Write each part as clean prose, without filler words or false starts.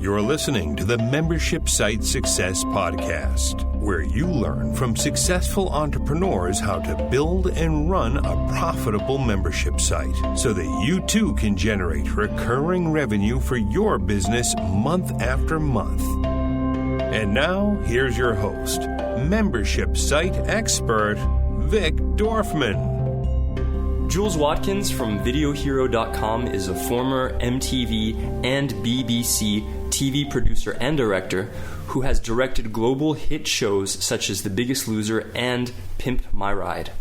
You're listening to the Membership Site Success Podcast, where you learn from successful entrepreneurs how to build and run a profitable membership site so that you too can generate recurring revenue for your business month after month. And now, here's your host, membership site expert, Vic Dorfman. Jules Watkins from VideoHero.com is a former MTV and BBC TV producer and director who has directed global hit shows such as The Biggest Loser and Pimp My Ride.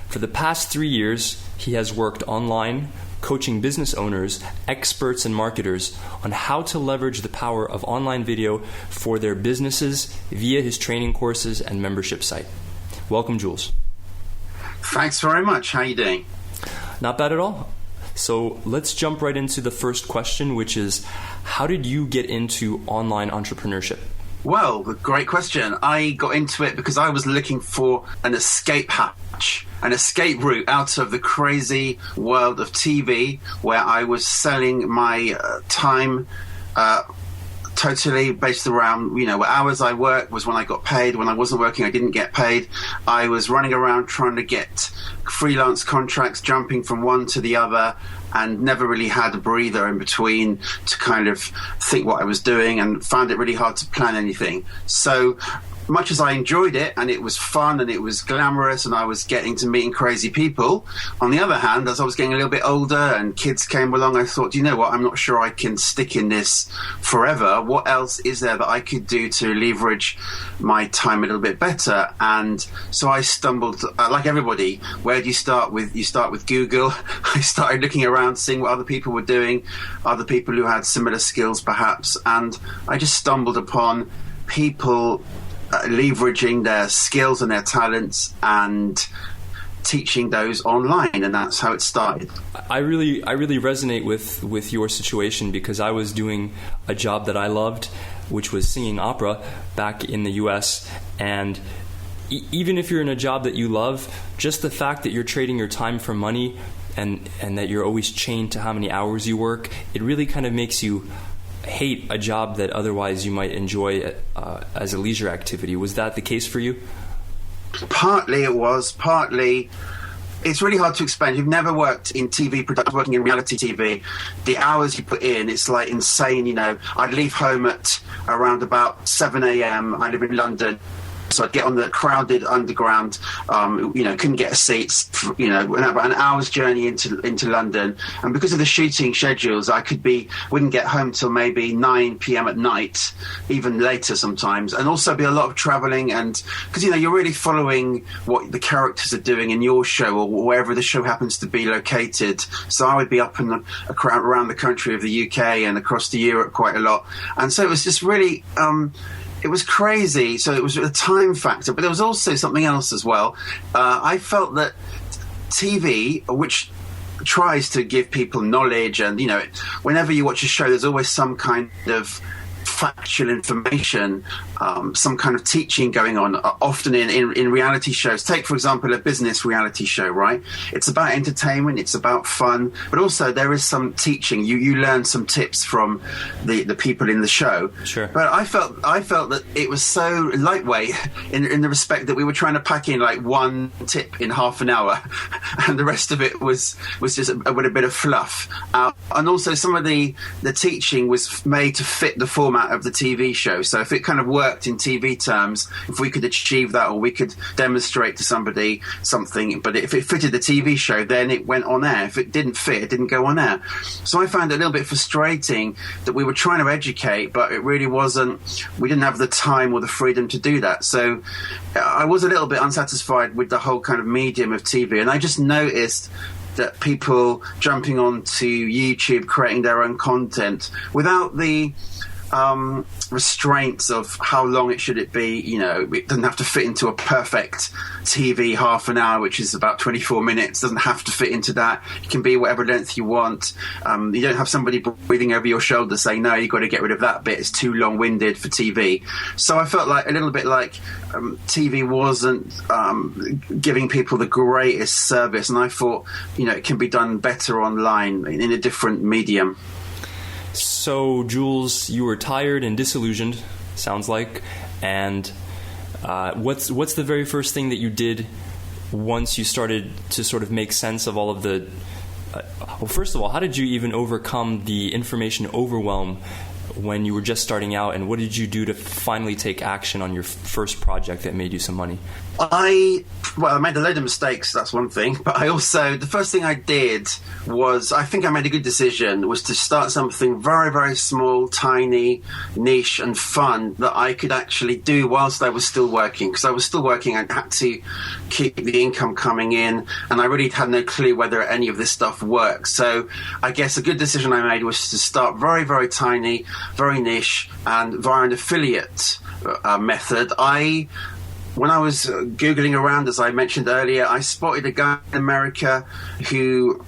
For the past 3 years, he has worked online, coaching business owners, experts, and marketers on how to leverage the power of online video for their businesses via his training courses and membership site. Welcome, Jules. Thanks very much. How are you doing? Not bad at all. So let's jump right into the first question, which is, how did you get into online entrepreneurship? Well, great question. I got into it because I was looking for an escape hatch, an escape route out of the crazy world of TV, where I was selling my time totally based around, what hours I worked was when I got paid. When I wasn't working, I didn't get paid. I was running around trying to get freelance contracts, jumping from one to the other, and never really had a breather in between to kind of think what I was doing, and found it really hard to plan anything. So much as I enjoyed it and it was fun and it was glamorous and I was getting to meeting crazy people, on the other hand, as I was getting a little bit older and kids came along, I thought, you know what, I'm not sure I can stick in this forever. What else is there that I could do to leverage my time a little bit better? And so I stumbled, like everybody, where do you start with? You start with Google. I started looking around, seeing what other people were doing, other people who had similar skills perhaps, and I just stumbled upon people leveraging their skills and their talents and teaching those online, and that's how it started. I really resonate with your situation, because I was doing a job that I loved, which was singing opera back in the US, and even if you're in a job that you love, just the fact that you're trading your time for money and that you're always chained to how many hours you work, it really kind of makes you hate a job that otherwise you might enjoy as a leisure activity. Was that the case for you? Partly it was, partly it's really hard to explain. You've never worked in TV production, working in reality TV. The hours you put in, it's like insane. I'd leave home at around about 7 a.m. I live in London. So I'd get on the crowded underground, couldn't get a seat, about an hour's journey into London. And because of the shooting schedules, I wouldn't get home till maybe 9 p.m. at night, even later sometimes. And also be a lot of traveling, and because, you're really following what the characters are doing in your show or wherever the show happens to be located. So I would be up in around the country of the UK and across to Europe quite a lot. And so it was just really... it was crazy. So it was a time factor, but there was also something else as well. I felt that TV, which tries to give people knowledge, and whenever you watch a show, there's always some kind of factual information, some kind of teaching going on, often in reality shows. Take, for example, a business reality show, right? It's about entertainment, it's about fun, but also there is some teaching. You learn some tips from the people in the show. Sure. But I felt that it was so lightweight in the respect that we were trying to pack in like one tip in half an hour, and the rest of it was just with a bit of fluff. And also some of the teaching was made to fit the format of the TV show. So if it kind of worked in TV terms, if we could achieve that, or we could demonstrate to somebody something, but if it fitted the TV show, then it went on air. If it didn't fit, it didn't go on air. So I found it a little bit frustrating that we were trying to educate, but it really wasn't, we didn't have the time or the freedom to do that. So I was a little bit unsatisfied with the whole kind of medium of TV, and I just noticed that people jumping onto YouTube, creating their own content without the restraints of how long it should be. It doesn't have to fit into a perfect TV half an hour, which is about 24 minutes. Doesn't have to fit into that. It can be whatever length you want. You don't have somebody breathing over your shoulder saying, no, you've got to get rid of that bit, it's too long-winded for TV. So I felt like a little bit like TV wasn't giving people the greatest service, and I thought, it can be done better online in a different medium. So, Jules, you were tired and disillusioned, sounds like, and what's the very first thing that you did once you started to sort of make sense of all of the... well, first of all, how did you even overcome the information overwhelm when you were just starting out, and what did you do to finally take action on your first project that made you some money? I made a load of mistakes, that's one thing, but the first thing I did was, I think I made a good decision, was to start something very, very small, tiny, niche and fun that I could actually do whilst I was still working. Because I was still working, I had to keep the income coming in, and I really had no clue whether any of this stuff worked. So I guess a good decision I made was to start very, very tiny, very niche, and via an affiliate method. When I was Googling around, as I mentioned earlier, I spotted a guy in America who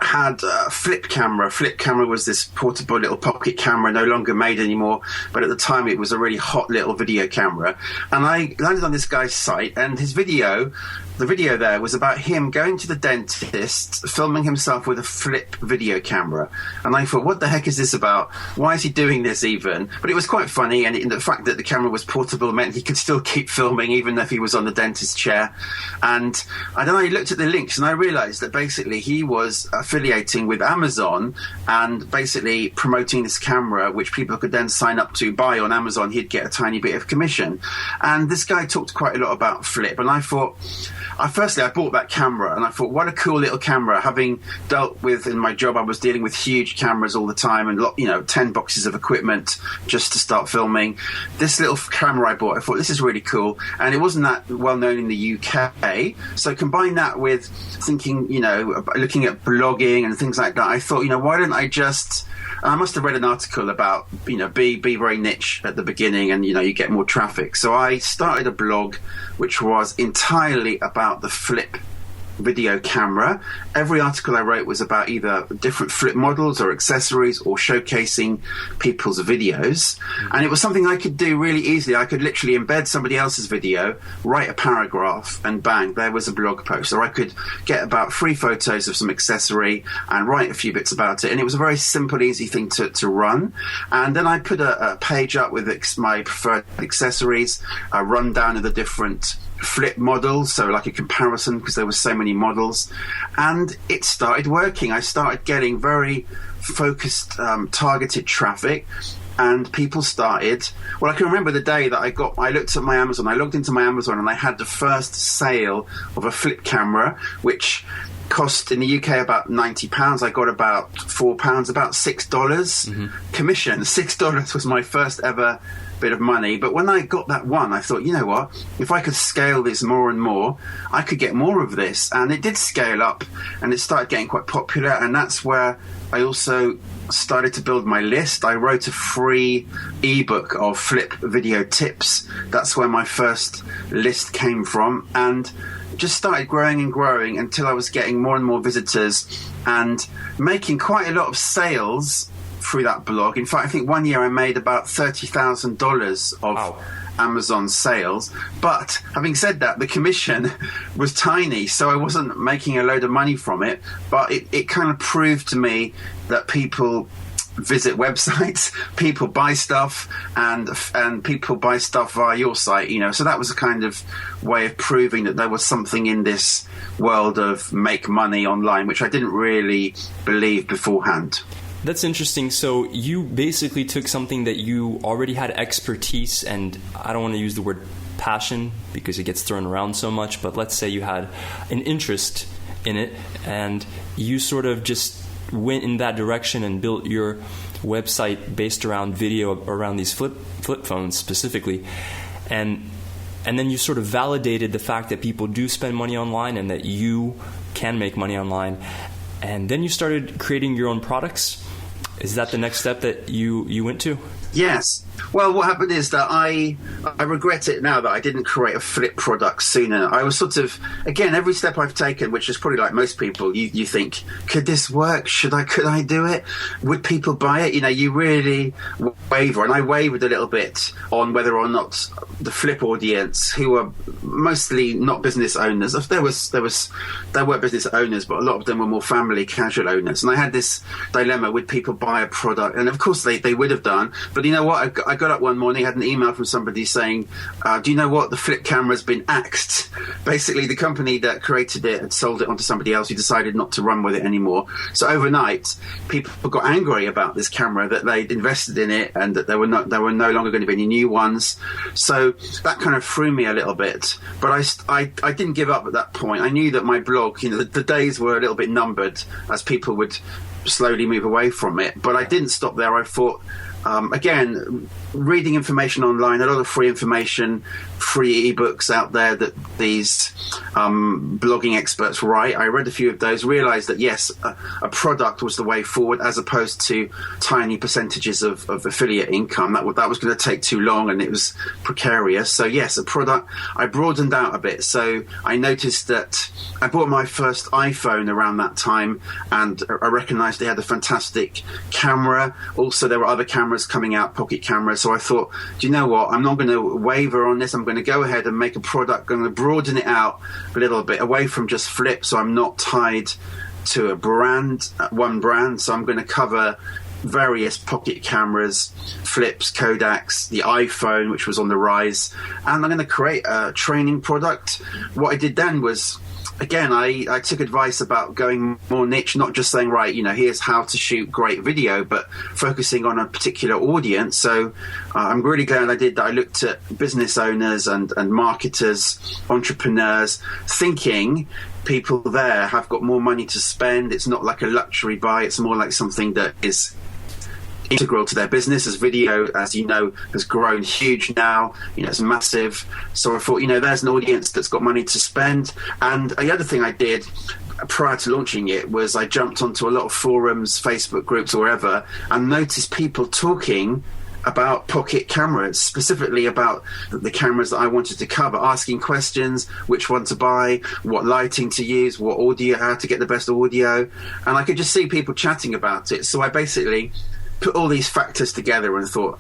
had a flip camera. Flip camera was this portable little pocket camera, no longer made anymore, but at the time it was a really hot little video camera. And I landed on this guy's site, and the video there was about him going to the dentist, filming himself with a flip video camera. And I thought, what the heck is this about? Why is he doing this even? But it was quite funny, and the fact that the camera was portable meant he could still keep filming even if he was on the dentist's chair. And I looked at the links, and I realized that basically he was affiliating with Amazon and basically promoting this camera, which people could then sign up to buy on Amazon. He'd get a tiny bit of commission. And this guy talked quite a lot about flip, and I thought... Firstly, I bought that camera, and I thought, what a cool little camera. Having dealt with, in my job, I was dealing with huge cameras all the time and 10 boxes of equipment just to start filming. This little camera I bought, I thought, this is really cool. And it wasn't that well known in the UK. So combine that with thinking, looking at blogging and things like that, I thought, why don't I just... I must have read an article about, be very niche at the beginning and, you get more traffic. So I started a blog which was entirely about the flip video camera. Every article I wrote was about either different flip models or accessories or showcasing people's videos. And it was something I could do really easily. I could literally embed somebody else's video, write a paragraph, and bang, there was a blog post. Or I could get about 3 photos of some accessory and write a few bits about it. And it was a very simple, easy thing to run. And then I put a page up with my preferred accessories, a rundown of the different flip models, so like a comparison, because there were so many models, and it started working. I started getting very focused, targeted traffic, and people started... Well, I can remember the day that I looked at my Amazon, I logged into my Amazon, and I had the first sale of a flip camera, which cost in the UK about £90. I got about £4, about $6 commission. $6 was my first ever bit of money. But when I got that one, I thought, you know what, if I could scale this more and more, I could get more of this. And it did scale up, and it started getting quite popular, and that's where I also started to build my list. I wrote a free ebook of flip video tips. That's where my first list came from, and just started growing and growing until I was getting more and more visitors and making quite a lot of sales through that blog. In fact, I think one year I made about $30,000 of Amazon sales. But having said that, the commission was tiny, so I wasn't making a load of money from it. But it kind of proved to me that people visit websites, people buy stuff, and people buy stuff via your site, so that was a kind of way of proving that there was something in this world of make money online, which I didn't really believe beforehand. That's interesting. So you basically took something that you already had expertise, and I don't want to use the word passion because it gets thrown around so much, but let's say you had an interest in it, and you sort of just went in that direction and built your website based around video, around these flip phones specifically, and then you sort of validated the fact that people do spend money online and that you can make money online, and then you started creating your own products. Is that the next step that you went to? Yes. Well, what happened is that I regret it now that I didn't create a flip product sooner. I was sort of, again, every step I've taken, which is probably like most people, you think, could this work? Could I do it? Would people buy it? You really waver. And I wavered a little bit on whether or not the flip audience, who were mostly not business owners, there were business owners, but a lot of them were more family casual owners. And I had this dilemma, would people buy buy a product. And of course they would have done. But you know what? I got up one morning, had an email from somebody saying, do you know what? The flip camera's been axed. Basically, the company that created it had sold it on to somebody else who decided not to run with it anymore. So overnight, people got angry about this camera, that they'd invested in it and that there were no longer going to be any new ones. So that kind of threw me a little bit. But I didn't give up at that point. I knew that my blog, you know, the days were a little bit numbered as people would slowly move away from it. But I didn't stop there. I thought, again, reading information online, a lot of free information, free ebooks out there that these blogging experts write. I read a few of those, realized that yes, a product was the way forward as opposed to tiny percentages of affiliate income. That was going to take too long and it was precarious. So yes, a product. I broadened out a bit. So I noticed that I bought my first iPhone around that time, and I recognized they had a fantastic camera. Also, there were other cameras coming out, pocket cameras. So I thought, do you know what? I'm not going to waver on this. I'm going to go ahead and make a product. I'm going to broaden it out a little bit away from just flip, so I'm not tied to a brand, one brand. So I'm going to cover various pocket cameras, flips, Kodaks, the iPhone, which was on the rise, and I'm going to create a training product. What I did then was, again, I took advice about going more niche, not just saying, right, you know, here's how to shoot great video, but focusing on a particular audience. So I'm really glad I did that. I looked at business owners and marketers, entrepreneurs, thinking people there have got more money to spend. It's not like a luxury buy. It's more like something that is integral to their business, as video, as you know, has grown huge now. You know, it's massive. So I thought, you know, there's an audience that's got money to spend. And the other thing I did prior to launching it was I jumped onto a lot of forums, Facebook groups, or wherever, and noticed people talking about pocket cameras, specifically about the cameras that I wanted to cover, asking questions, which one to buy, what lighting to use, what audio, how to get the best audio. And I could just see people chatting about it. So I basically put all these factors together and thought,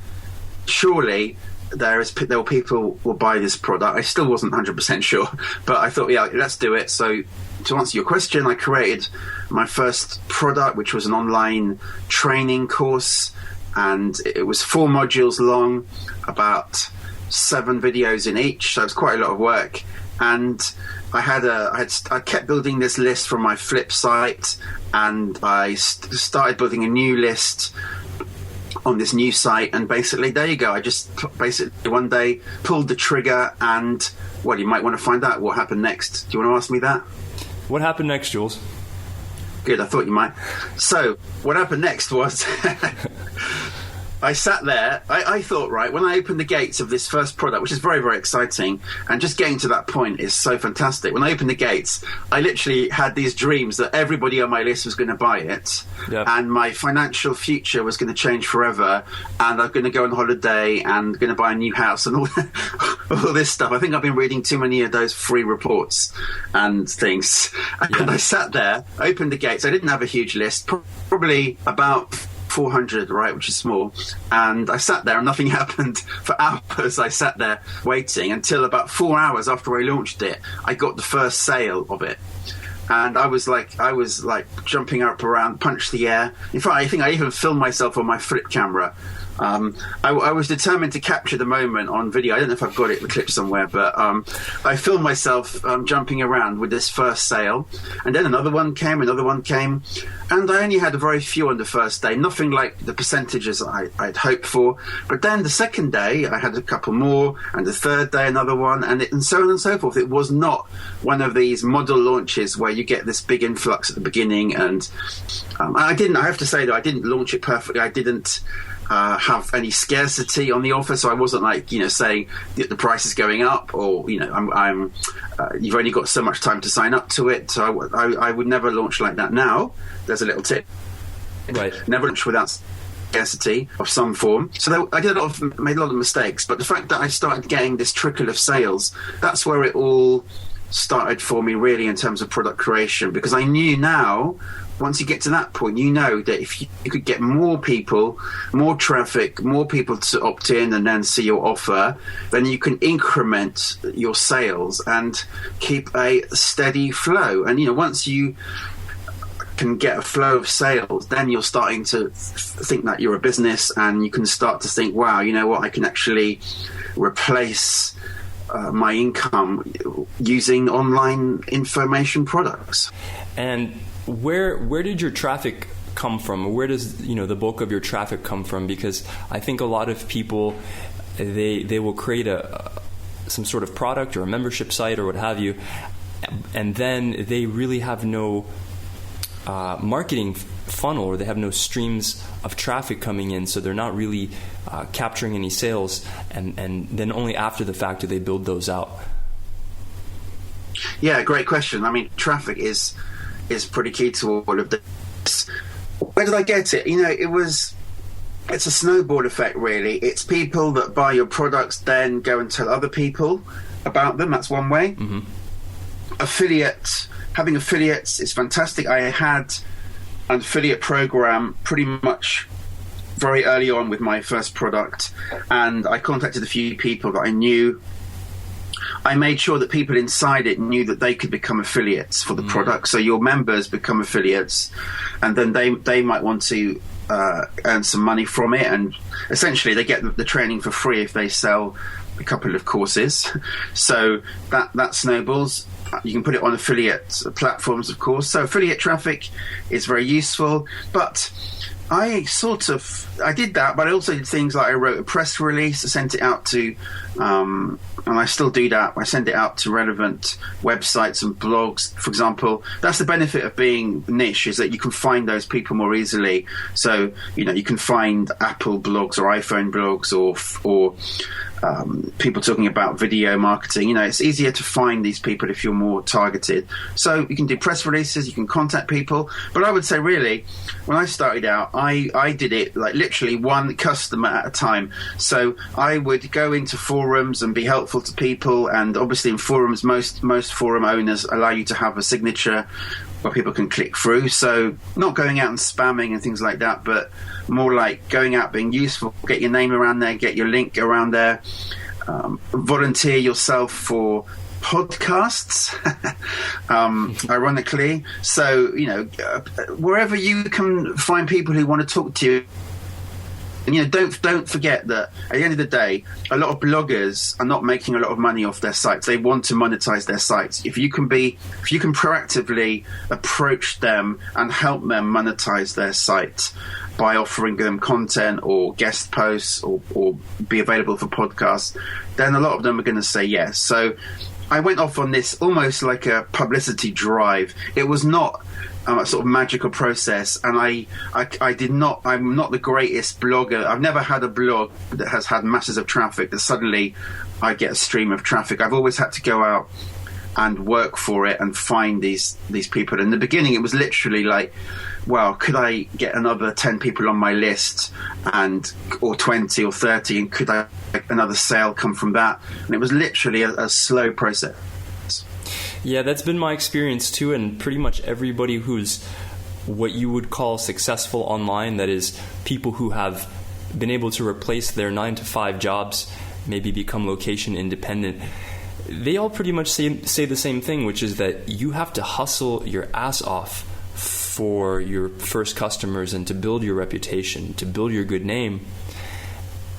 surely there were people will buy this product. I still wasn't 100% sure, but I thought, yeah, let's do it. So to answer your question, I created my first product, which was an online training course, and it was 4 modules long, about 7 videos in each. So it's quite a lot of work. And I kept building this list from my flip site, and I started building a new list on this new site, and basically there you go. I just basically one day pulled the trigger, and well, you might want to find out what happened next. Do you want to ask me that? What happened next, Jules? Good, I thought you might. So what happened next was I sat there. I thought, right, when I opened the gates of this first product, which is very, very exciting, and just getting to that point is so fantastic. When I opened the gates, I literally had these dreams that everybody on my list was going to buy it, and my financial future was going to change forever, and I'm going to go on holiday and going to buy a new house and all this stuff. I think I've been reading too many of those free reports and things. And I sat there, opened the gates. I didn't have a huge list, probably about 400, right, which is small, and I sat there and nothing happened for hours. I sat there waiting until about 4 hours after I launched it, I got the first sale of it, and I was like jumping up around, punched the air. In fact, I think I even filmed myself on my flip camera. I was determined to capture the moment on video. I don't know if I've got the clip somewhere, but I filmed myself jumping around with this first sale, and then another one came, and I only had a very few on the first day, nothing like the percentages I'd hoped for. But then the second day I had a couple more, and the third day another one, and so on and so forth. It was not one of these model launches where you get this big influx at the beginning, and I have to say that I didn't launch it perfectly. I didn't have any scarcity on the offer, so I wasn't like, you know, saying that the price is going up, or, you know, you've only got so much time to sign up to it. So I would never launch like that. Now there's a little tip, right? Never launch without scarcity of some form. So I made a lot of mistakes, but the fact that I started getting this trickle of sales, that's where it all started for me, really, in terms of product creation, because I knew now, once you get to that point, you know that if you could get more people, more traffic, more people to opt in and then see your offer, then you can increment your sales and keep a steady flow. And, you know, once you can get a flow of sales, then you're starting to think that you're a business, and you can start to think, wow, you know what, I can actually replace my income using online information products. And where did your traffic come from? Where does the bulk of your traffic come from? Because I think a lot of people, they will create some sort of product or a membership site or what have you, and then they really have no marketing funnel, or they have no streams of traffic coming in, so they're not really capturing any sales, and then only after the fact do they build those out. Yeah, great question. I mean, traffic is pretty key to all of this. Where did I get it? It's a snowball effect, really. It's people that buy your products, then go and tell other people about them. That's one way. Mm-hmm. Having affiliates is fantastic. I had an affiliate program pretty much very early on with my first product, and I contacted a few people that I knew. I made sure that people inside it knew that they could become affiliates for the product. So your members become affiliates, and then they might want to earn some money from it, and essentially they get the training for free if they sell a couple of courses. So that snowballs. You can put it on affiliate platforms, of course. So affiliate traffic is very useful. But I did that, but I also did things like I wrote a press release, I sent it out to, and I still do that. I send it out to relevant websites and blogs, for example. That's the benefit of being niche, is that you can find those people more easily. So, you can find Apple blogs or iPhone blogs or people talking about video marketing. It's easier to find these people if you're more targeted. So you can do press releases, you can contact people. But I would say, really, when I started out, I did it like literally one customer at a time. So I would go into forums and be helpful to people. And obviously in forums, most forum owners allow you to have a signature where people can click through. So not going out and spamming and things like that, but more like going out, being useful, get your name around there, get your link around there, volunteer yourself for podcasts, ironically. So, wherever you can find people who want to talk to you. And don't forget that at the end of the day, a lot of bloggers are not making a lot of money off their sites. They want to monetize their sites. If you can proactively approach them and help them monetize their site by offering them content or guest posts or be available for podcasts, then a lot of them are going to say yes. So I went off on this almost like a publicity drive. It was not a sort of magical process, and I'm not the greatest blogger. I've never had a blog that has had masses of traffic that suddenly I get a stream of traffic. I've always had to go out and work for it and find these people. In the beginning, it was literally like, well, could I get another 10 people on my list, or 20 or 30, and could another sale come from that? And it was literally a slow process. Yeah, that's been my experience too, and pretty much everybody who's what you would call successful online, that is, people who have been able to replace their 9-to-5 jobs, maybe become location independent, they all pretty much say the same thing, which is that you have to hustle your ass off for your first customers and to build your reputation, to build your good name.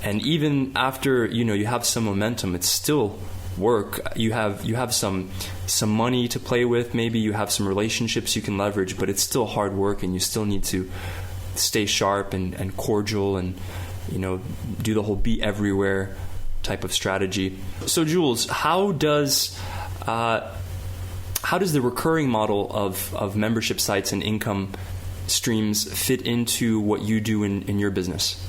And even after you have some momentum, it's still work. You have some money to play with, maybe you have some relationships you can leverage, but it's still hard work, and you still need to stay sharp and cordial, and do the whole be everywhere type of strategy. So Jules, how does the recurring model of membership sites and income streams fit into what you do in your business?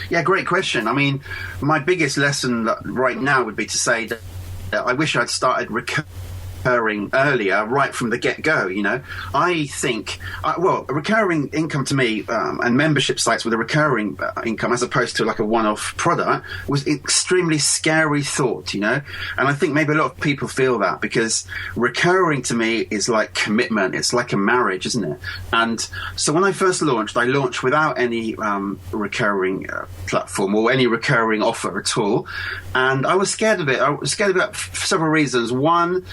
Yeah, great question. I mean, my biggest lesson right now would be to say that I wish I'd started recurring earlier, right from the get-go. I think, recurring income to me, and membership sites with a recurring income as opposed to like a one-off product, was an extremely scary thought, and I think maybe a lot of people feel that, because recurring to me is like commitment. It's like a marriage, isn't it? And so when I first launched, I launched without any recurring platform or any recurring offer at all, and I was scared of it. I was scared of it for several reasons. One,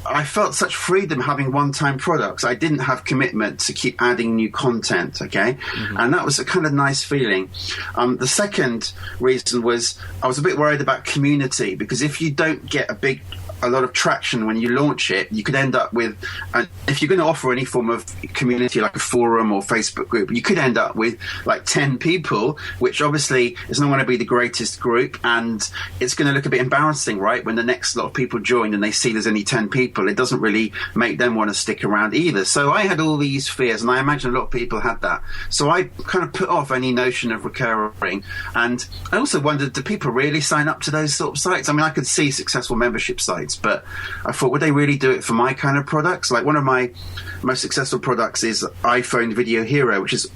I felt such freedom having one-time products. I didn't have commitment to keep adding new content, okay? And that was a kind of nice feeling. The second reason was I was a bit worried about community, because if you don't get a lot of traction when you launch it, you could end up with, if you're going to offer any form of community like a forum or Facebook group, you could end up with like 10 people, which obviously is not going to be the greatest group, and it's going to look a bit embarrassing, right? When the next lot of people join and they see there's only 10 people, it doesn't really make them want to stick around either. So I had all these fears, and I imagine a lot of people had that. So I kind of put off any notion of recurring. And I also wondered, do people really sign up to those sort of sites? I mean, I could see successful membership sites, but I thought, would they really do it for my kind of products? Like, one of my most successful products is iPhone Video Hero, which is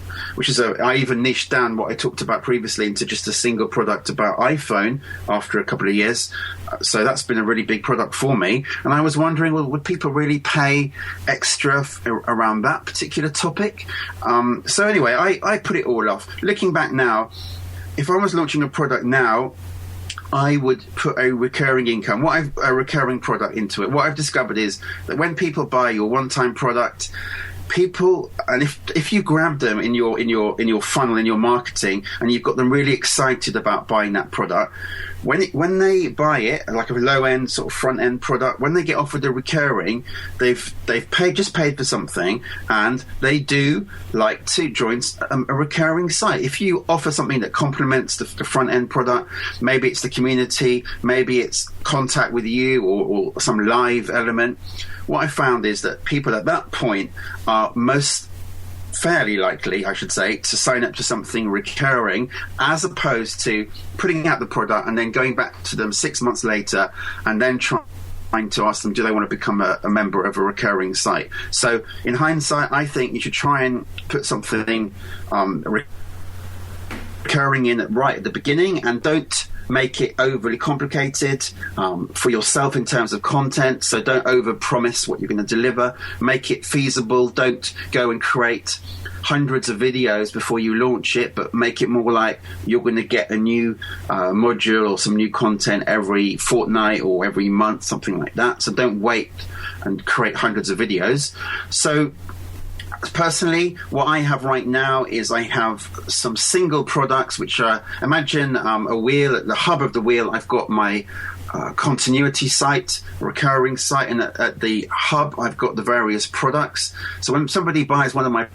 I even niched down what I talked about previously into just a single product about iPhone after a couple of years. So that's been a really big product for me. And I was wondering, well, would people really pay extra around that particular topic? So anyway, I put it all off. Looking back now, if I was launching a product now, I would put a recurring income, a recurring product into it. What I've discovered is that when people buy your one-time product, people, and if you grab them in your funnel, in your marketing, and you've got them really excited about buying that product, when they buy it, like a low end sort of front end product, when they get offered a recurring, they've paid for something, and they do like to join a recurring site. If you offer something that complements the front end product, maybe it's the community, maybe it's contact with you, or some live element. What I found is that people at that point are fairly likely, I should say, to sign up to something recurring, as opposed to putting out the product and then going back to them 6 months later and then trying to ask them, do they want to become a member of a recurring site? So in hindsight, I think you should try and put something recurring in right at the beginning, and don't make it overly complicated for yourself in terms of content. So don't over-promise what you're going to deliver. Make it feasible. Don't go and create hundreds of videos before you launch it, but make it more like you're going to get a new module or some new content every fortnight or every month, something like that. So don't wait and create hundreds of videos. So personally, what I have right now is I have some single products, which are, imagine a wheel. At the hub of the wheel, I've got my continuity site, recurring site, and at the hub, I've got the various products. So when somebody buys one of my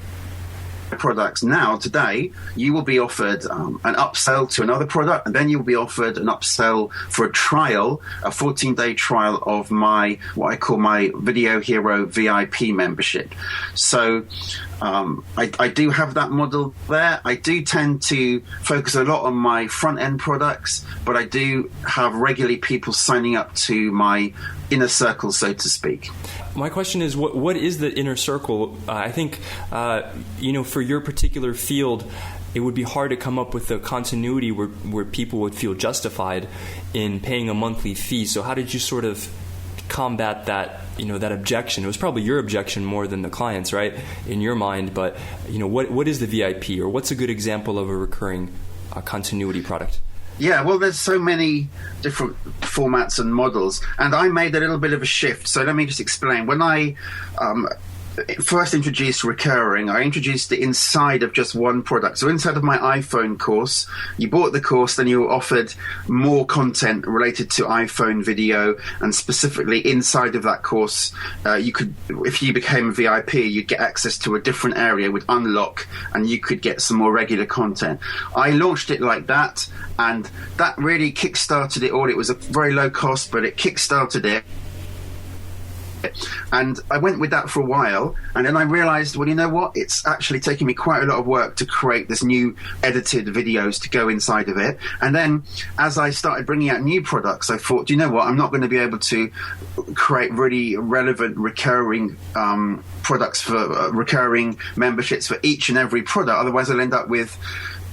products now, today, you will be offered an upsell to another product, and then you'll be offered an upsell for a trial, a 14-day trial of what I call my Video Hero VIP membership. So I do have that model there. I do tend to focus a lot on my front-end products, but I do have regularly people signing up to my inner circle, so to speak. My question is, what is the inner circle? I think, for your particular field, it would be hard to come up with a continuity where people would feel justified in paying a monthly fee. So how did you sort of combat that, that objection? It was probably your objection more than the client's, right, in your mind. But, what is the VIP, or what's a good example of a recurring continuity product? Yeah, well, there's so many different formats and models, and I made a little bit of a shift. So let me just explain. When I first introduced recurring, I introduced it inside of just one product. So inside of my iPhone course, you bought the course, then you were offered more content related to iPhone video, and specifically inside of that course, you could, if you became a VIP, you'd get access to a different area with unlock, and you could get some more regular content. I launched it like that, and that really kick-started it all. It was a very low cost, but it kick-started it. And I went with that for a while, and then I realized, well, you know what, it's actually taking me quite a lot of work to create this new edited videos to go inside of it. And then as I started bringing out new products, I thought, you know what, I'm not going to be able to create really relevant recurring products for recurring memberships for each and every product. Otherwise I'll end up with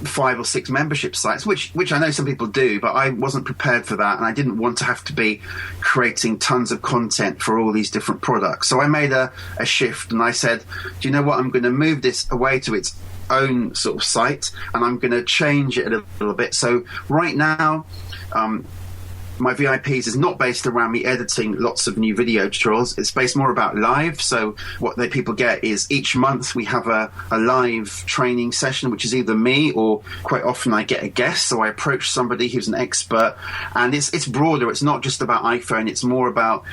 5 or 6 membership sites, which I know some people do, but I wasn't prepared for that, and I didn't want to have to be creating tons of content for all these different products. So I made a shift, and I said, do you know what, I'm going to move this away to its own sort of site, and I'm going to change it a little bit. So right now, my VIPs is not based around me editing lots of new video tutorials. It's based more about live. So what people get is each month we have a live training session, which is either me or quite often I get a guest. So I approach somebody who's an expert, and it's broader. It's not just about iPhone. It's more about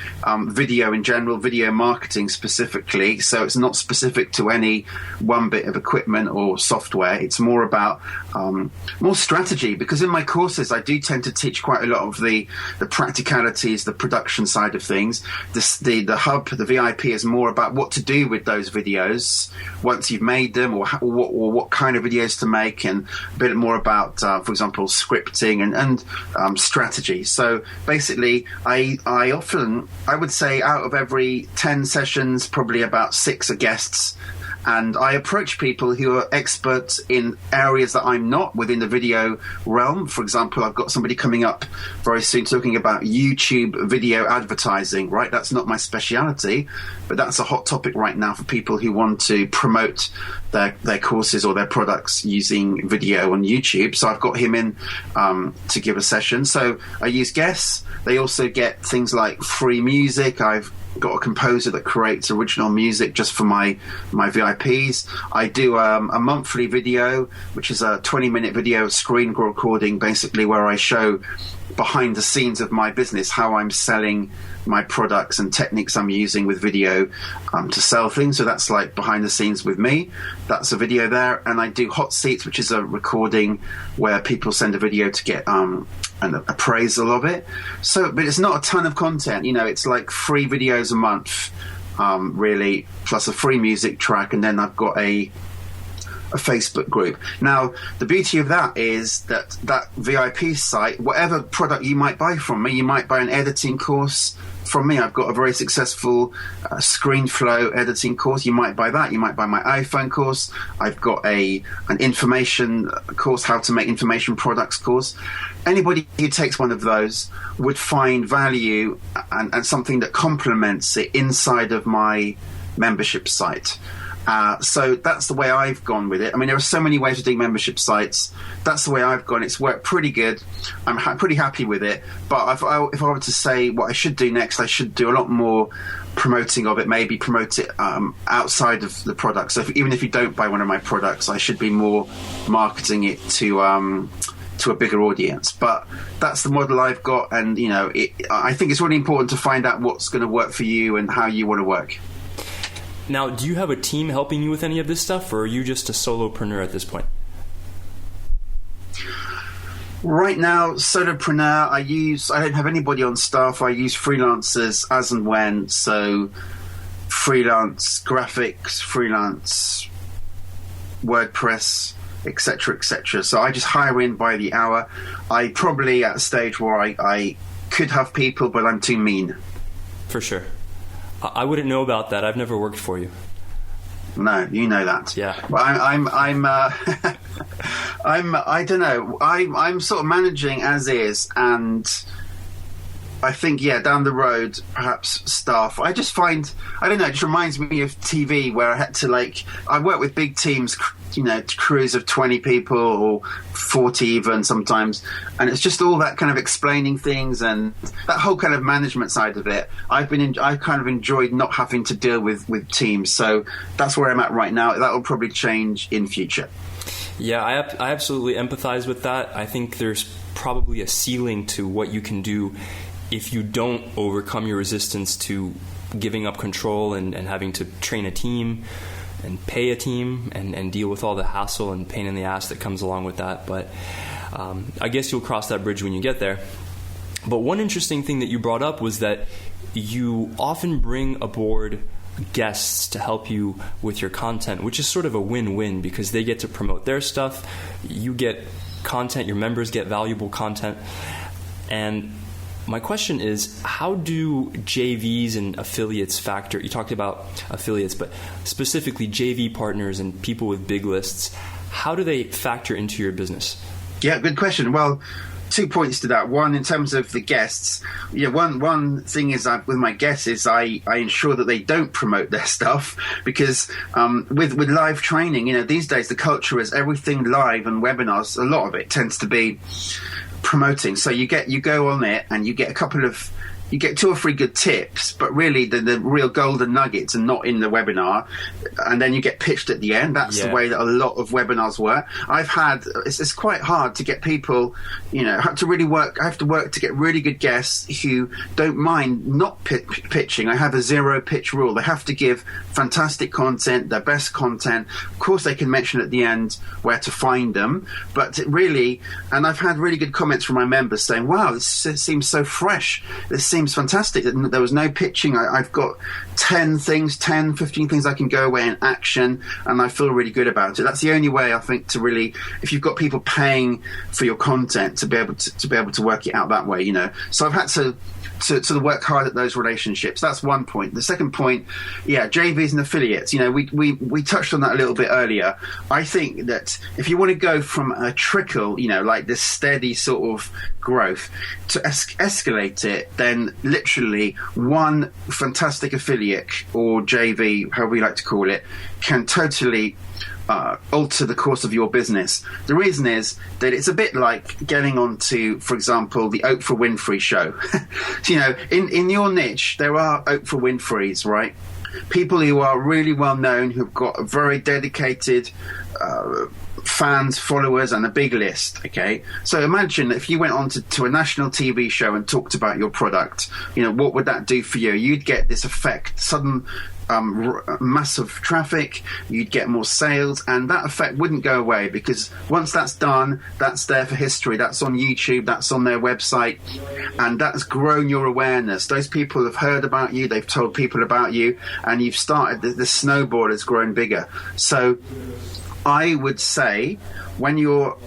video in general, video marketing specifically. So it's not specific to any one bit of equipment or software. It's more about more strategy, because in my courses I do tend to teach quite a lot of the practicalities, the production side of things. The hub, the VIP, is more about what to do with those videos once you've made them, or what kind of videos to make, and a bit more about, for example, scripting and strategy. So basically, I would say out of every 10 sessions, probably about 6 are guests. And I approach people who are experts in areas that I'm not within the video realm. For example, I've got somebody coming up very soon talking about YouTube video advertising, right? That's not my speciality, but that's a hot topic right now for people who want to promote their courses or their products using video on YouTube. So I've got him in to give a session. So I use guests. They also get things like free music. I've got a composer that creates original music just for my VIPs. I do a monthly video, which is a 20-minute video screen recording, basically, where I show behind the scenes of my business, how I'm selling my products and techniques I'm using with video to sell things. So that's like behind the scenes with me. That's a video there. And I do Hot Seats, which is a recording where people send a video to get an appraisal of it. So, but it's not a ton of content. It's like 3 videos a month, really, plus a free music track. And then I've got a Facebook group. Now, the beauty of that is that VIP site, whatever product you might buy from me, you might buy an editing course from me. I've got a very successful ScreenFlow editing course. You might buy that. You might buy my iPhone course. I've got an information course, how to make information products course. Anybody who takes one of those would find value and something that complements it inside of my membership site. So that's the way I've gone with it. I mean, there are so many ways of doing membership sites. That's the way I've gone. It's worked pretty good. I'm pretty happy with it. But if I were to say what I should do next, I should do a lot more promoting of it, maybe promote it outside of the product. So even if you don't buy one of my products, I should be more marketing it to a bigger audience. But that's the model I've got. And, I think it's really important to find out what's going to work for you and how you want to work. Now, do you have a team helping you with any of this stuff, or are you just a solopreneur at this point? Right now, solopreneur. I don't have anybody on staff. I use freelancers as and when. So freelance graphics, freelance WordPress, etc., etc. So I just hire in by the hour. I probably at a stage where I could have people, but I'm too mean. For sure. I wouldn't know about that. I've never worked for you. No, you know that. Yeah. Well, I don't know. I'm sort of managing as is, and I think, down the road, perhaps staff. I just find, I don't know, it just reminds me of TV where I had to I work with big teams, crews of 20 people or 40 even sometimes. And it's just all that kind of explaining things and that whole kind of management side of it. I kind of enjoyed not having to deal with teams. So that's where I'm at right now. That will probably change in future. Yeah, I absolutely empathize with that. I think there's probably a ceiling to what you can do if you don't overcome your resistance to giving up control and having to train a team and pay a team and deal with all the hassle and pain in the ass that comes along with that. But I guess you'll cross that bridge when you get there. But one interesting thing that you brought up was that you often bring aboard guests to help you with your content, which is sort of a win-win because they get to promote their stuff, you get content, your members get valuable content. And my question is, how do JVs and affiliates factor? You talked about affiliates, but specifically JV partners and people with big lists. How do they factor into your business? Yeah, good question. Well, 2 points to that. One, in terms of the guests, one thing is with my guests is I ensure that they don't promote their stuff because with live training, these days the culture is everything live and webinars. A lot of it tends to be promoting. So you go on it and you get you get 2 or 3 good tips, but really the real golden nuggets are not in the webinar, and then you get pitched at the end. That's the way that a lot of webinars work. It's quite hard to get people, I have to work to get really good guests who don't mind not pitching. I have a 0 pitch rule. They have to give fantastic content, their best content. Of course, they can mention at the end where to find them, but and I've had really good comments from my members saying, wow, this seems so fresh. This seems fantastic. There was no pitching. I've got 10, 15 things I can go away and action, and I feel really good about it. That's the only way, I think, to really, if you've got people paying for your content, to be able to work it out that way, So I've had to work hard at those relationships. That's one point. The second point, JVs and affiliates. We touched on that a little bit earlier. I think that if you want to go from a trickle, like this steady sort of growth, to escalate it, then literally one fantastic affiliate or JV, however you like to call it, can totally alter the course of your business. The reason is that it's a bit like getting onto, for example, the Oprah Winfrey show. In your niche, there are Oprah Winfreys, right? People who are really well known, who've got a very dedicated fans, followers, and a big list. Okay, so imagine if you went on to a national TV show and talked about your product. What would that do for you? You'd get this effect, sudden massive traffic, you'd get more sales, and that effect wouldn't go away, because once that's done, that's there for history. That's on YouTube, that's on their website, and that's grown your awareness. Those people have heard about you, they've told people about you, and you've started, the snowball has grown bigger. So I would say, when you're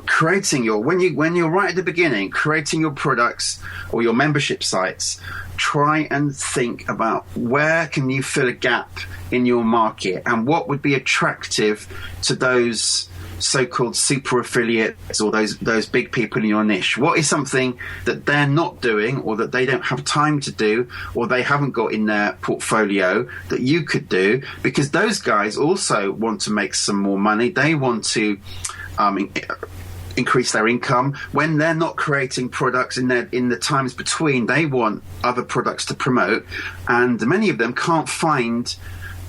when you're right at the beginning, creating your products or your membership sites, try and think about where can you fill a gap in your market, and what would be attractive to those so-called super affiliates or those big people in your niche. What is something that they're not doing, or that they don't have time to do, or they haven't got in their portfolio that you could do? Because those guys also want to make some more money. They want to increase their income. When they're not creating products in the times between, they want other products to promote, and many of them can't find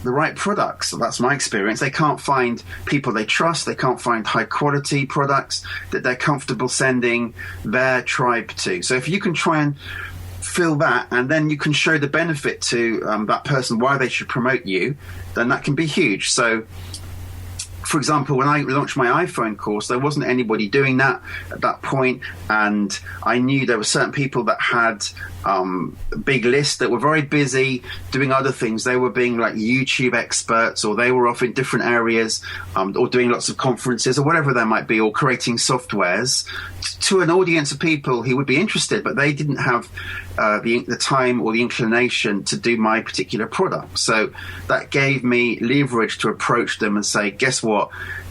the right products. So that's my experience. They can't find people they trust. They can't find high quality products that they're comfortable sending their tribe to. So if you can try and fill that, and then you can show the benefit to that person why they should promote you, then that can be huge. So for example, when I launched my iPhone course, there wasn't anybody doing that at that point, and I knew there were certain people that had big lists that were very busy doing other things. They were being like YouTube experts, or they were off in different areas, or doing lots of conferences or whatever there might be, or creating softwares to an audience of people who would be interested, but they didn't have the time or the inclination to do my particular product. So that gave me leverage to approach them and say, guess what?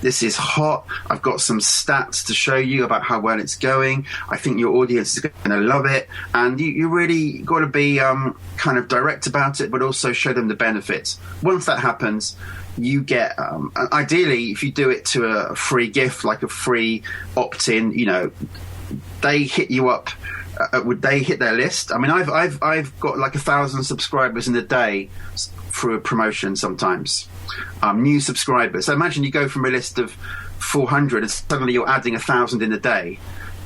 This is hot. I've got some stats to show you about how well it's going. I think your audience is going to love it. And you really got to be kind of direct about it, but also show them the benefits. Once that happens, you get, ideally, if you do it to a free gift, like a free opt-in, they hit you up. Would they hit their list? I mean, I've got like 1,000 subscribers in a day through a promotion sometimes. New subscribers. So imagine you go from a list of 400 and suddenly you're adding 1,000 in a day,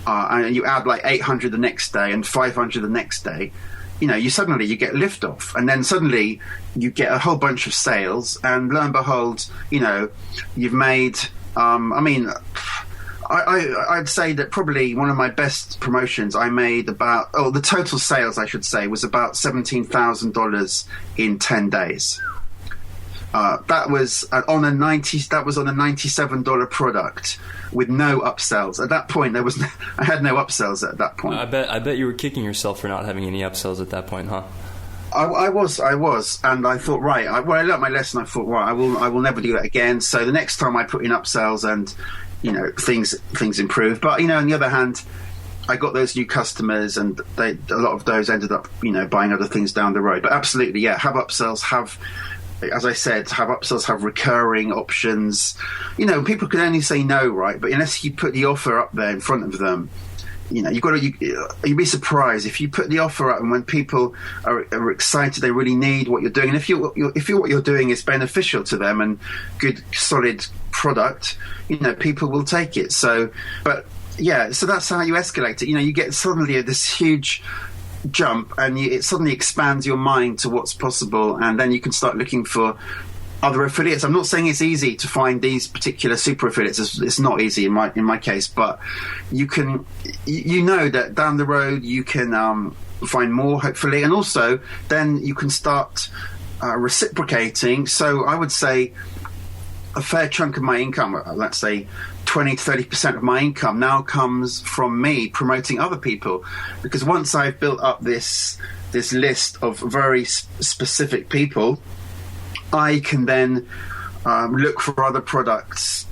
and you add like 800 the next day and 500 the next day. You get liftoff, and then suddenly you get a whole bunch of sales, and lo and behold, you've made. I'd say that probably one of my best promotions, I made the total sales, I should say, was about $17,000 in 10 days. That was on a $97 product with no upsells. At that point, I had no upsells at that point. I bet you were kicking yourself for not having any upsells at that point, huh? I was, and I thought, right. I learnt my lesson. I thought, right, I will never do that again. So the next time I put in upsells, and things improved. But on the other hand, I got those new customers, and a lot of those ended up buying other things down the road. But absolutely, yeah, have upsells, have as I said, have upsells, have recurring options. People can only say no, right? But unless you put the offer up there in front of them, you'd be surprised if you put the offer up, and when people are excited, they really need what you're doing, and if what you're doing is beneficial to them and good, solid product, people will take it. So that's how you escalate it. You get suddenly this huge jump, and it suddenly expands your mind to what's possible, and then you can start looking for other affiliates. I'm not saying it's easy to find these particular super affiliates. It's not easy in my case, but you can, that down the road you can find more, hopefully, and also then you can start reciprocating. So I would say a fair chunk of my income, let's say 20 to 30% of my income, now comes from me promoting other people, because once I've built up this list of very specific people, I can then look for other products.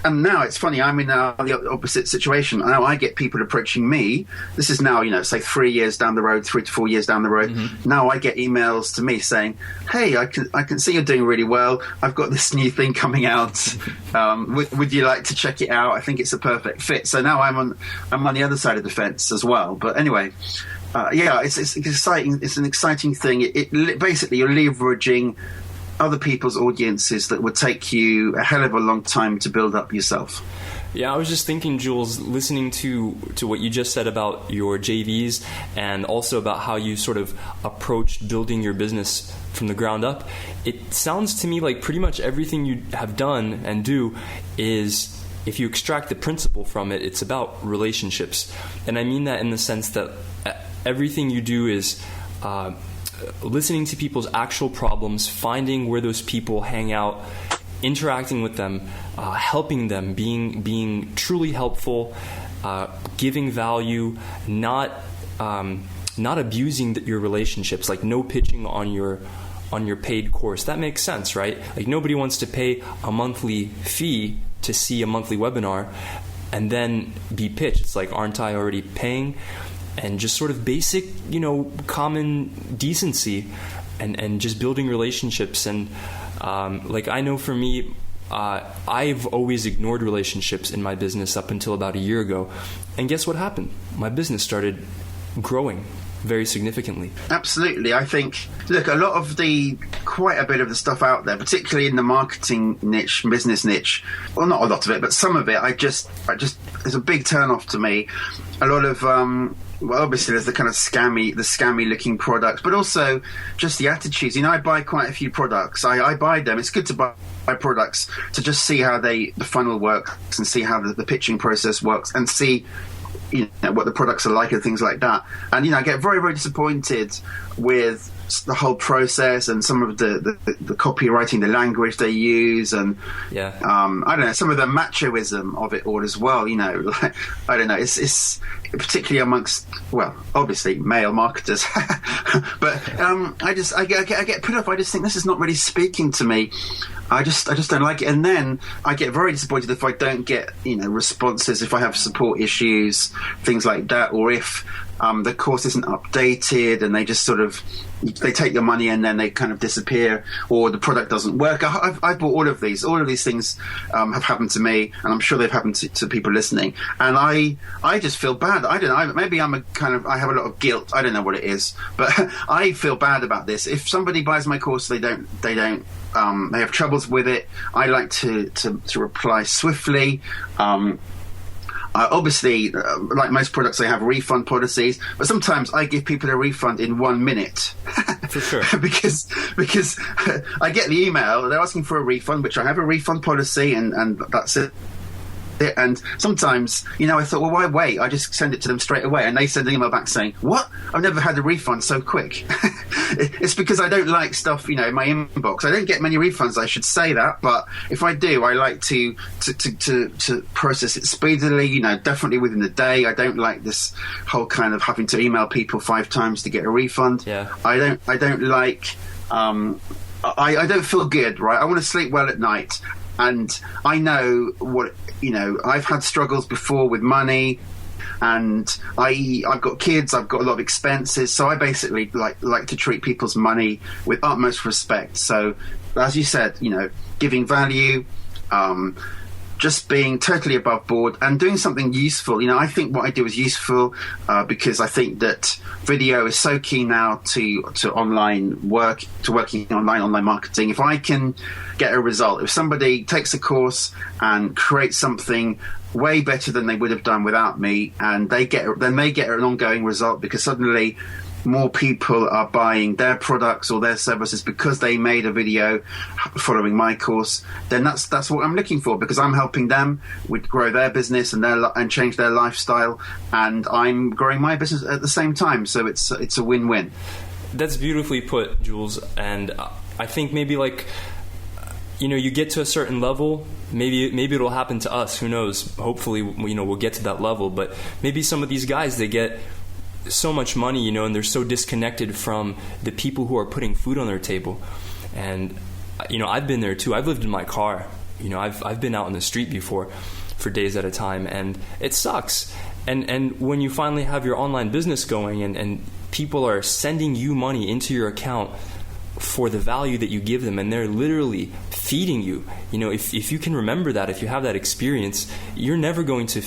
And now it's funny, I'm in the opposite situation. Now I get people approaching me. This is now, say 3 years down the road, 3 to 4 years down the road. Mm-hmm. Now I get emails to me saying, hey, I can see you're doing really well. I've got this new thing coming out. Would you like to check it out? I think it's a perfect fit. So now I'm on the other side of the fence as well. But anyway, it's exciting. It's an exciting thing. It basically, you're leveraging other people's audiences that would take you a hell of a long time to build up yourself. Yeah, I was just thinking, Jules, listening to what you just said about your JVs, and also about how you sort of approached building your business from the ground up. It sounds to me like pretty much everything you have done and do is, if you extract the principle from it, it's about relationships. And I mean that in the sense that everything you do is listening to people's actual problems, finding where those people hang out, interacting with them, helping them, being truly helpful, giving value, not abusing your relationships, like no pitching on your paid course. That makes sense, right? Like nobody wants to pay a monthly fee to see a monthly webinar and then be pitched. It's like, aren't I already paying? And just sort of basic, common decency and just building relationships. And I know for me, I've always ignored relationships in my business up until about a year ago. And guess what happened? My business started growing very significantly. Absolutely. I think, look, quite a bit of the stuff out there, particularly in the marketing niche, business niche, well, not a lot of it, but some of it, I just it's a big turn off to me. A lot of, well, obviously there's the kind of scammy looking products, but also just the attitudes. I buy quite a few products. I buy them. It's good to buy products to just see how the funnel works and see how the pitching process works and see what the products are like and things like that. And I get very, very disappointed with the whole process and some of the copywriting, the language they use, and I don't know, some of the machoism of it all as well. I don't know. It's particularly amongst, well, obviously male marketers, but I get put off. I just think this is not really speaking to me. I just don't like it. And then I get very disappointed if I don't get responses, if I have support issues, things like that, or if the course isn't updated and they just sort of they take your money and then they kind of disappear, or the product doesn't work. I've bought all of these things have happened to me, and I'm sure they've happened to people listening, and I just feel bad. I don't know, maybe I have a lot of guilt. I don't know what it is, but I feel bad about this. If somebody buys my course, they have troubles with it, I like to reply swiftly. Obviously, like most products, they have refund policies, but sometimes I give people a refund in 1 minute. For sure. because I get the email, they're asking for a refund, which I have a refund policy, and that's it. And sometimes, I thought, well, why wait? I just send it to them straight away, and they send an email back saying, what? I've never had a refund so quick. It's because I don't like stuff, in my inbox. I don't get many refunds, I should say that, but if I do, I like to process it speedily, definitely within the day. I don't like this whole kind of having to email people 5 times to get a refund. Yeah. I don't like, I don't feel good, right? I want to sleep well at night. And I know what, I've had struggles before with money, and I've got kids, I've got a lot of expenses, so I basically like to treat people's money with utmost respect. So as you said, giving value, just being totally above board and doing something useful. I think what I do is useful because I think that video is so key now to online work, to working online marketing. If I can get a result, if somebody takes a course and creates something way better than they would have done without me, and they get an ongoing result because suddenly more people are buying their products or their services because they made a video following my course, then that's what I'm looking for, because I'm helping them grow their business and change their lifestyle, and I'm growing my business at the same time. So it's a win-win. That's beautifully put, Jules. And I think maybe you get to a certain level, maybe it'll happen to us. Who knows? Hopefully, we'll get to that level. But maybe some of these guys, they get so much money, and they're so disconnected from the people who are putting food on their table. And I've been there too. I've lived in my car. I've been out on the street before for days at a time, and it sucks. And when you finally have your online business going and people are sending you money into your account for the value that you give them, and they're literally feeding you, if you can remember that, if you have that experience, you're never going to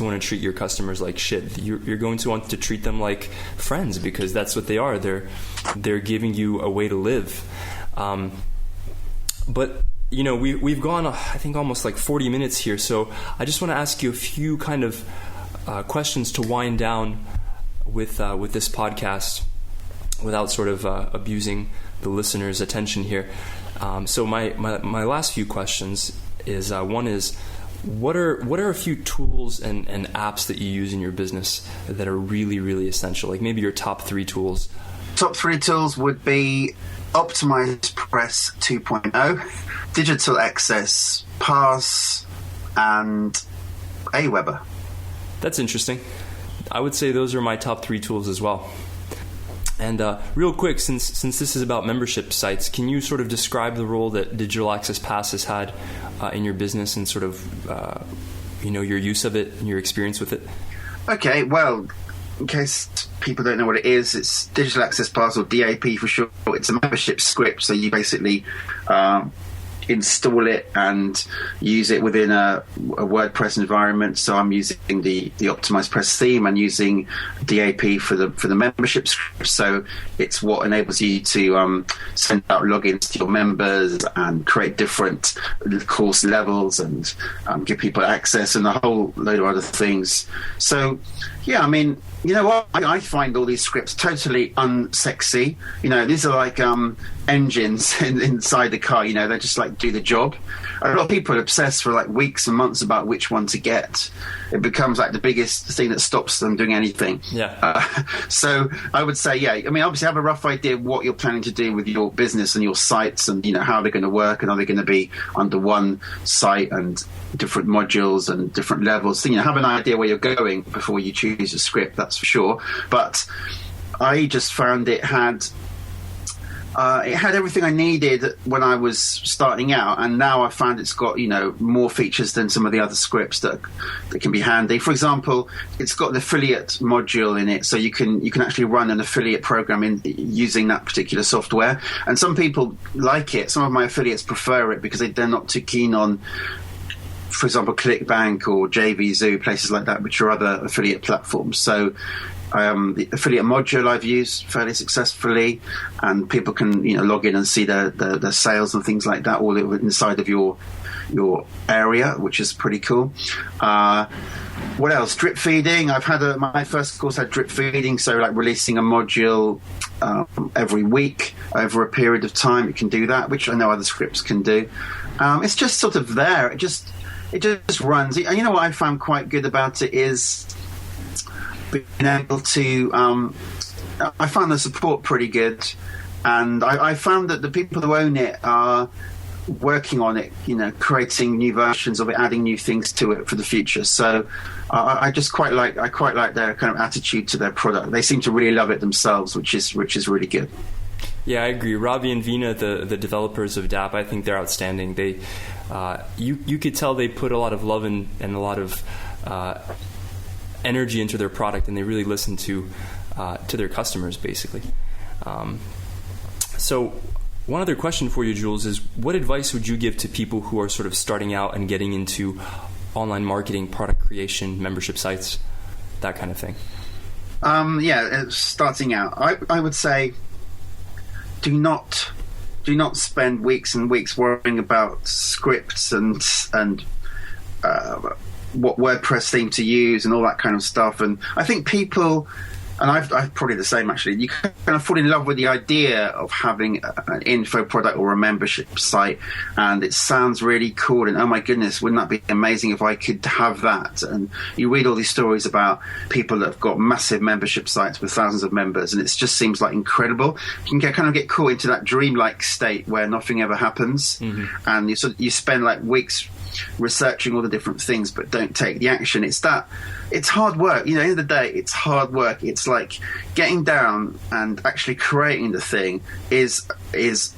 want to treat your customers like shit. You're going to want to treat them like friends, because that's what they are. They're giving you a way to live. But we've gone, I think, almost 40 minutes here. So I just want to ask you a few kind of questions to wind down with this podcast, without sort of abusing the listener's attention here. So my last few questions is one is, what are a few tools and apps that you use in your business that are really, really essential? Like maybe your top 3 tools. Top 3 tools would be Optimize Press 2.0, Digital Access Pass, and Aweber. That's interesting. I would say those are my top 3 tools as well. And real quick, since this is about membership sites, can you sort of describe the role that Digital Access Pass has had in your business, and sort of your use of it and your experience with it? Okay, well, in case people don't know what it is, it's Digital Access Pass, or DAP for short. It's a membership script, so you basically install it and use it within a WordPress environment. So I'm using the Optimized Press theme and using DAP for the membership script. So it's what enables you to send out logins to your members and create different course levels and give people access and a whole load of other things. So yeah, I mean, you know what? I find all these scripts totally unsexy. These are like engines inside the car. They just do the job. A lot of people obsess for weeks and months about which one to get. It becomes the biggest thing that stops them doing anything. Yeah. So I would say, yeah. I mean, obviously have a rough idea of what you're planning to do with your business and your sites, and how they're going to work, and are they going to be under one site and different modules and different levels. So, have an idea where you're going before you choose a script. That's for sure. But I just found it had everything I needed when I was starting out, and now I found it's got more features than some of the other scripts that can be handy. For example, it's got the affiliate module in it, so you can actually run an affiliate program using that particular software. And some people like it. Some of my affiliates prefer it because they're not too keen on, for example, ClickBank or JVZoo, places like that, which are other affiliate platforms. So the affiliate module I've used fairly successfully, and people can log in and see their sales and things like that all inside of your area, which is pretty cool. What else? Drip feeding. I've had my first course had drip feeding, so releasing a module every week over a period of time. You can do that, which I know other scripts can do. It's just sort of there. It just runs. And what I found quite good about it is being able to I found the support pretty good, and I found that the people who own it are working on it, creating new versions of it, adding new things to it for the future. So I quite like their kind of attitude to their product. They seem to really love it themselves, which is really good. Yeah, I agree. Robbie and Vina, the developers of DAP, I think they're outstanding. They you could tell they put a lot of love and a lot of energy into their product, and they really listen to their customers, basically. So one other question for you, Jules, is what advice would you give to people who are sort of starting out and getting into online marketing, product creation, membership sites, that kind of thing? Starting out, I would say do not spend weeks and weeks worrying about scripts and what WordPress theme to use and all that kind of stuff. And I think people, and I've probably the same actually, you kind of fall in love with the idea of having an info product or a membership site, and it sounds really cool, and oh my goodness, wouldn't that be amazing if I could have that? And you read all these stories about people that have got massive membership sites with thousands of members, and it just seems like incredible. You can kind of get caught into that dreamlike state where nothing ever happens, and you spend like weeks researching all the different things but don't take the action. It's hard work, at the end of the day. It's hard work. It's like getting down and actually creating the thing is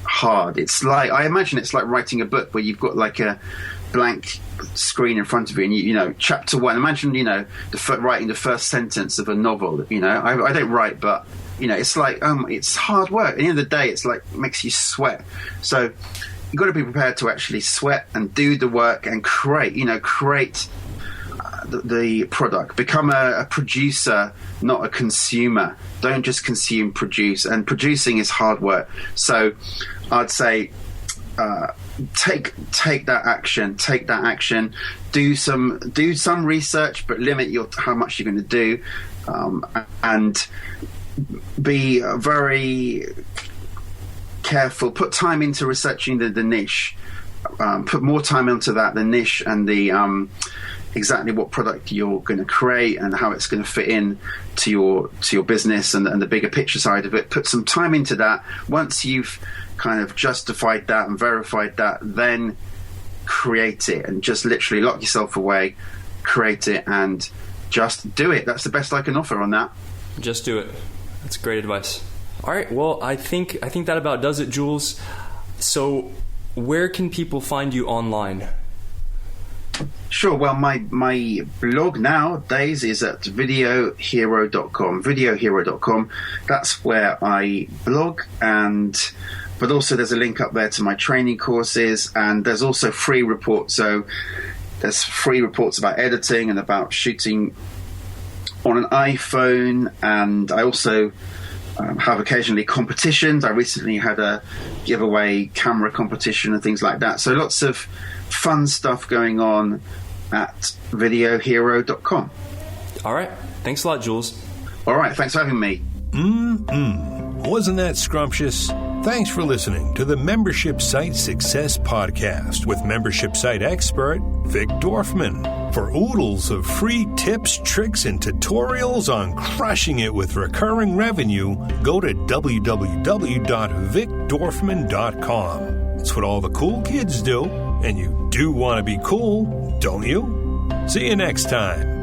hard. It's like, I imagine it's like writing a book where you've got like a blank screen in front of you, and you chapter one, imagine writing the first sentence of a novel. I don't write, but it's like it's hard work. At the end of the day, it's like makes you sweat. So you've got to be prepared to actually sweat and do the work and create the product. Become a producer, not a consumer. Don't just consume, produce. And producing is hard work. So I'd say take that action. Take that action. Do some research, but limit how much you're going to do, and be very careful. Put time into researching the niche. Put more time into that, the niche, and the exactly what product you're going to create and how it's going to fit in to your business and the bigger picture side of it. Put some time into that. Once you've kind of justified that and verified that, then create it, and just literally lock yourself away, create it, and just do it. That's the best I can offer on that. Just do it. That's great advice. All right. Well, I think that about does it, Jules. So where can people find you online? Sure. Well, my blog nowadays is at videohero.com. Videohero.com. That's where I blog, but also there's a link up there to my training courses, and there's also free reports. So there's free reports about editing and about shooting on an iPhone, and I also have occasionally competitions. I recently had a giveaway camera competition and things like that. So lots of fun stuff going on at videohero.com. All right. Thanks a lot, Jules. All right. Thanks for having me. Wasn't that scrumptious? Thanks for listening to the Membership Site Success Podcast with membership site expert Vic Dorfman. For oodles of free tips, tricks, and tutorials on crushing it with recurring revenue, go to www.vicdorfman.com. It's what all the cool kids do, and you do want to be cool, don't you? See you next time.